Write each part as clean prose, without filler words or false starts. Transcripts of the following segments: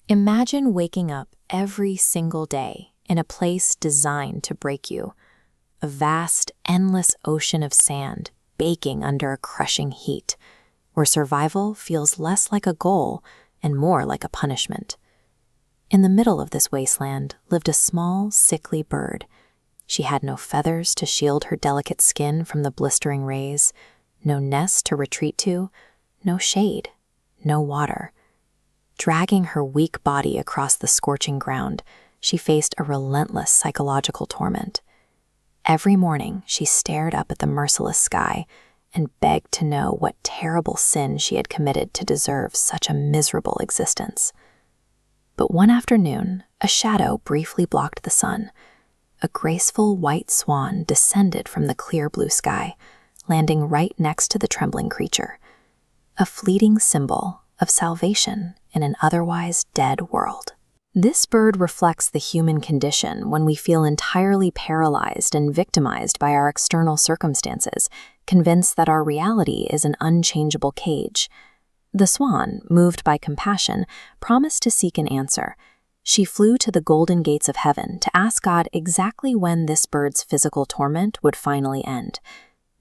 Imagine waking up every single day in a place designed to break you, a vast, endless ocean of sand baking under a crushing heat, where survival feels less like a goal and more like a punishment. In the middle of this wasteland lived a small, sickly bird. She had no feathers to shield her delicate skin from the blistering rays, no nest to retreat to, no shade, no water. Dragging her weak body across the scorching ground, she faced a relentless psychological torment. Every morning, she stared up at the merciless sky and begged to know what terrible sin she had committed to deserve such a miserable existence. But one afternoon, a shadow briefly blocked the sun. A graceful white swan descended from the clear blue sky, landing right next to the trembling creature. A fleeting symbol of salvation in an otherwise dead world. This bird reflects the human condition when we feel entirely paralyzed and victimized by our external circumstances, convinced that our reality is an unchangeable cage. The swan, moved by compassion, promised to seek an answer. She flew to the golden gates of heaven to ask God exactly when this bird's physical torment would finally end.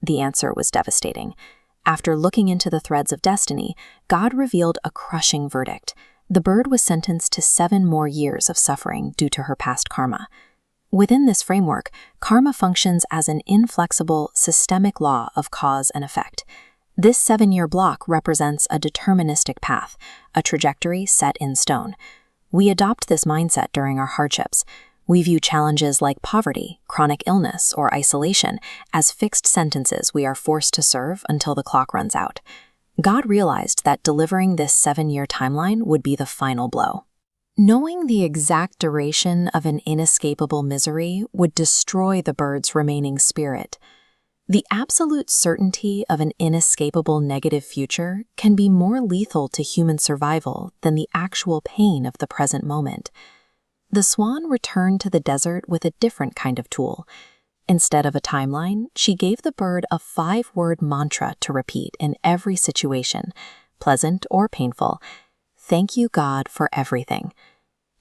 The answer was devastating. After looking into the threads of destiny, God revealed a crushing verdict. The bird was sentenced to 7 more years of suffering due to her past karma. Within this framework, karma functions as an inflexible, systemic law of cause and effect. This 7-year block represents a deterministic path, a trajectory set in stone. We adopt this mindset during our hardships. We view challenges like poverty, chronic illness, or isolation as fixed sentences we are forced to serve until the clock runs out. God realized that delivering this 7-year timeline would be the final blow. Knowing the exact duration of an inescapable misery would destroy the bird's remaining spirit. The absolute certainty of an inescapable negative future can be more lethal to human survival than the actual pain of the present moment. The swan returned to the desert with a different kind of tool. Instead of a timeline, she gave the bird a 5-word mantra to repeat in every situation, pleasant or painful. Thank you, God, for everything.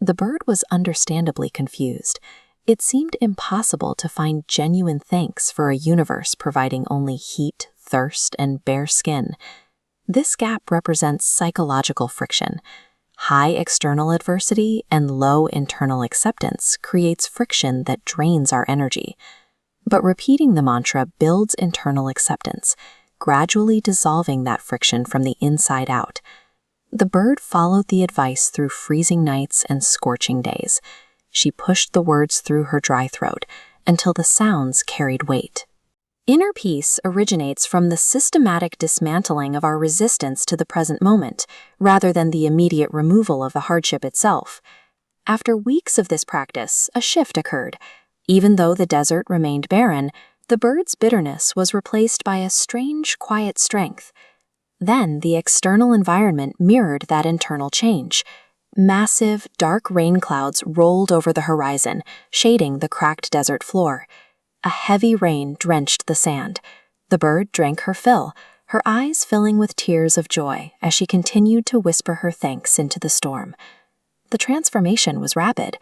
The bird was understandably confused. It seemed impossible to find genuine thanks for a universe providing only heat, thirst, and bare skin. This gap represents psychological friction. High external adversity and low internal acceptance creates friction that drains our energy. But repeating the mantra builds internal acceptance, gradually dissolving that friction from the inside out. The bird followed the advice through freezing nights and scorching days. She pushed the words through her dry throat until the sounds carried weight. Inner peace originates from the systematic dismantling of our resistance to the present moment, rather than the immediate removal of the hardship itself. After weeks of this practice, a shift occurred. Even though the desert remained barren, the bird's bitterness was replaced by a strange, quiet strength. Then the external environment mirrored that internal change. Massive, dark rain clouds rolled over the horizon, shading the cracked desert floor. A heavy rain drenched the sand. The bird drank her fill, her eyes filling with tears of joy as she continued to whisper her thanks into the storm. The transformation was rapid.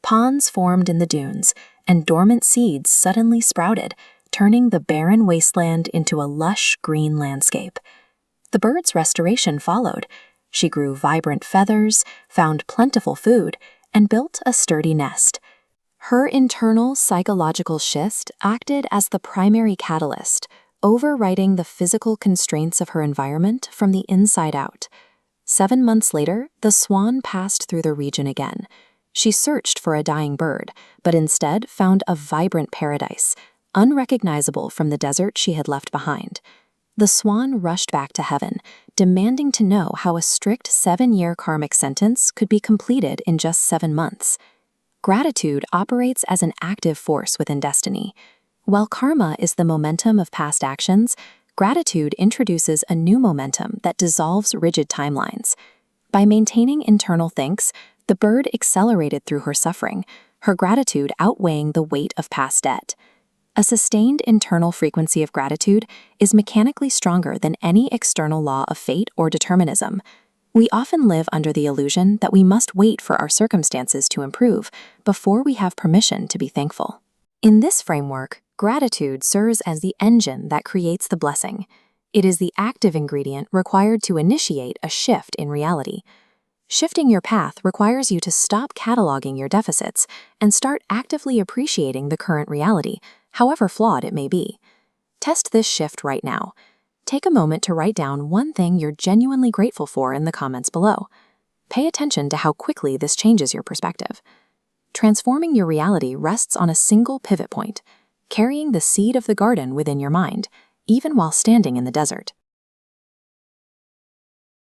Ponds formed in the dunes, and dormant seeds suddenly sprouted, turning the barren wasteland into a lush green landscape. The bird's restoration followed. She grew vibrant feathers, found plentiful food, and built a sturdy nest. Her internal psychological shift acted as the primary catalyst, overriding the physical constraints of her environment from the inside out. 7 months later, the swan passed through the region again. She searched for a dying bird, but instead found a vibrant paradise, unrecognizable from the desert she had left behind. The swan rushed back to heaven, demanding to know how a strict 7-year karmic sentence could be completed in just 7 months. Gratitude operates as an active force within destiny. While karma is the momentum of past actions, gratitude introduces a new momentum that dissolves rigid timelines. By maintaining internal thanks, the bird accelerated through her suffering, her gratitude outweighing the weight of past debt. A sustained internal frequency of gratitude is mechanically stronger than any external law of fate or determinism. We often live under the illusion that we must wait for our circumstances to improve before we have permission to be thankful. In this framework, gratitude serves as the engine that creates the blessing. It is the active ingredient required to initiate a shift in reality. Shifting your path requires you to stop cataloging your deficits and start actively appreciating the current reality, however flawed it may be. Test this shift right now. Take a moment to write down one thing you're genuinely grateful for in the comments below. Pay attention to how quickly this changes your perspective. Transforming your reality rests on a single pivot point, carrying the seed of the garden within your mind, even while standing in the desert.